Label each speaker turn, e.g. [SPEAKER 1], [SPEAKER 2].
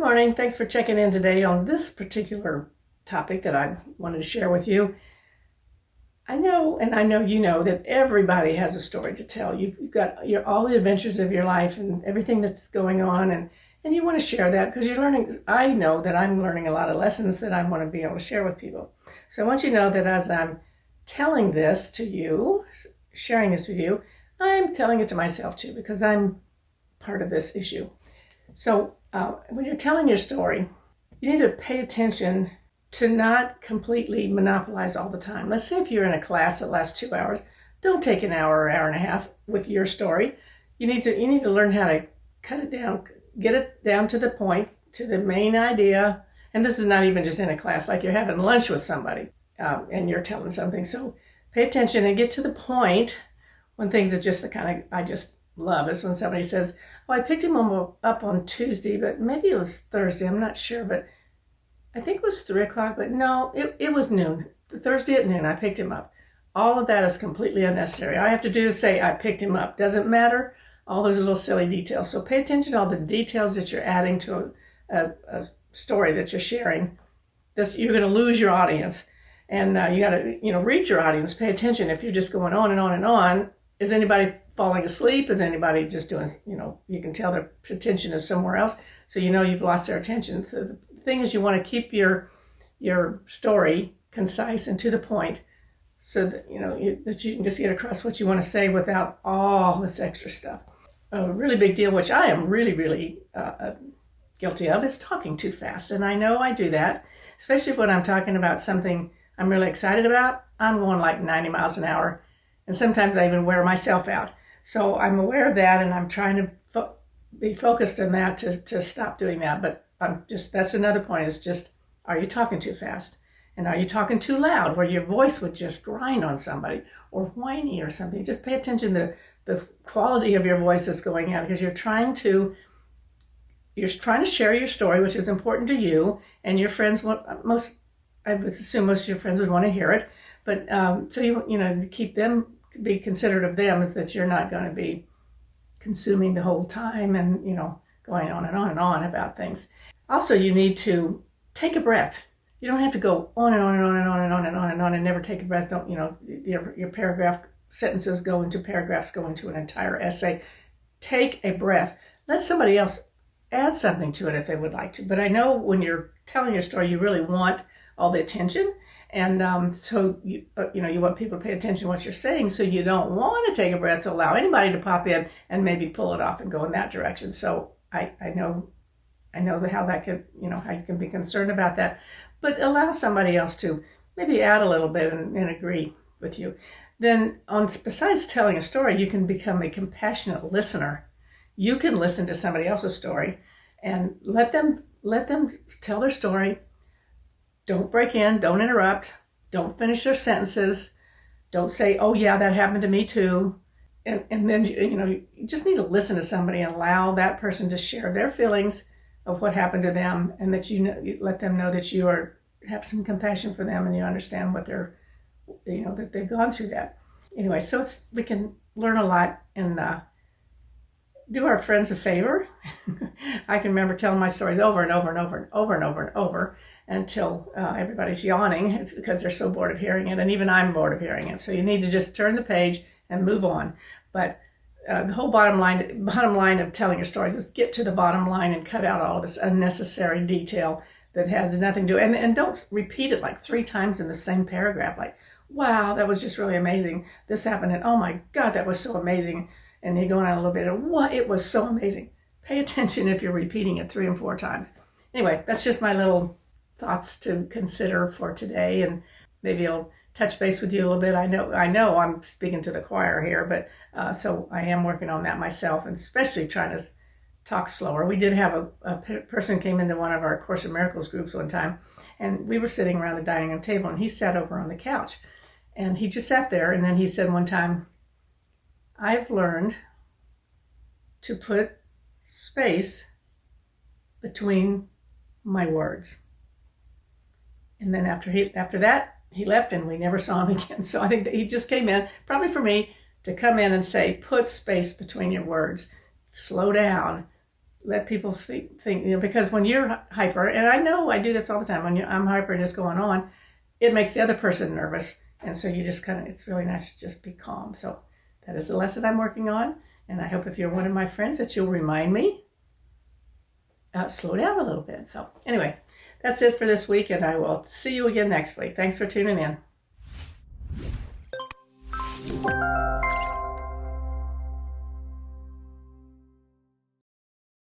[SPEAKER 1] morning. Thanks for checking in today on this particular topic that I wanted to share with you. I know, and I know you know, that everybody has a story to tell. You've got all the adventures of your life and everything that's going on, and you want to share that because you're learning. I know that I'm learning a lot of lessons that I want to be able to share with people. So I want you to know that as I'm telling this to you, sharing this with you, I'm telling it to myself too because I'm part of this issue. So when you're telling your story, you need to pay attention to not completely monopolize all the time. Let's say if you're in a class that lasts 2 hours, don't take an hour or hour and a half with your story. You need to learn how to cut it down, get it down to the point, to the main idea. And this is not even just in a class, like you're having lunch with somebody and you're telling something. So pay attention and get to the point. One thing that just the kind of I just love is when somebody says, "Oh, I picked him up on Tuesday, but maybe it was Thursday. I'm not sure, but I think it was 3:00, but no, it was noon. Thursday at noon, I picked him up." All of that is completely unnecessary. All I have to do is say, I picked him up. Doesn't matter, all those little silly details. So pay attention to all the details that you're adding to a story that you're sharing. You're going to lose your audience. And you got to, read your audience. Pay attention. If you're just going on and on and on, is anybody falling asleep? Is anybody just doing, you can tell their attention is somewhere else. So you've lost their attention. So the thing is, you want to keep your story concise and to the point so that, that you can just get across what you want to say without all this extra stuff. A really big deal, which I am really, really guilty of, is talking too fast. And I know I do that, especially when I'm talking about something I'm really excited about. I'm going like 90 miles an hour. And sometimes I even wear myself out. So I'm aware of that, and I'm trying to be focused on that to stop doing that. But that's another point, is just, are you talking too fast? And are you talking too loud where your voice would just grind on somebody, or whiny or something? Just pay attention to the quality of your voice that's going out, because you're trying to share your story, which is important to you, and your friends I would assume most of your friends would want to hear it. But so to keep them, be considerate of them, is that you're not going to be consuming the whole time and going on and on and on about things. Also, you need to take a breath. You don't have to go on and on and on and on and on and on and on and never take a breath. Don't your paragraph sentences go into paragraphs, go into an entire essay. Take a breath. Let somebody else add something to it if they would like to. But I know when you're telling your story, you really want all the attention. And so you want people to pay attention to what you're saying, so you don't want to take a breath to allow anybody to pop in and maybe pull it off and go in that direction. So I know how that could, how you can be concerned about that, but allow somebody else to maybe add a little bit and agree with you. Then besides telling a story, you can become a compassionate listener. You can listen to somebody else's story and let them tell their story. Don't break in, don't interrupt, don't finish their sentences, don't say, "Oh yeah, that happened to me too." And then, you just need to listen to somebody and allow that person to share their feelings of what happened to them, and that you let them know that you have some compassion for them and you understand what they're, that they've gone through that. Anyway, so we can learn a lot and do our friends a favor. I can remember telling my stories over and over and over and over and over and over until everybody's yawning. It's because they're so bored of hearing it, and even I'm bored of hearing it. So you need to just turn the page and move on. But the whole bottom line of telling your stories is get to the bottom line and cut out all this unnecessary detail that has nothing to do. And don't repeat it like 3 times in the same paragraph. Like, "Wow, that was just really amazing. This happened, and oh my God, that was so amazing." And you're going on a little bit of, "What? It was so amazing." Pay attention if you're repeating it 3 and 4 times. Anyway, that's just my little thoughts to consider for today, and maybe I'll touch base with you a little bit. I know I'm speaking to the choir here, but so I am working on that myself, and especially trying to talk slower. We did have a person came into one of our Course in Miracles groups one time, and we were sitting around the dining room table, and he sat over on the couch, and he just sat there, and then he said one time, "I've learned to put space between my words." And then after that, he left, and we never saw him again. So I think that he just came in, probably for me, to come in and say, put space between your words. Slow down. let people think, because when you're hyper, and I know I do this all the time, when I'm hyper and just going on, it makes the other person nervous. And so you just it's really nice to just be calm. So that is the lesson I'm working on. And I hope if you're one of my friends that you'll remind me, slow down a little bit. So anyway, that's it for this week, and I will see you again next week. Thanks for tuning in.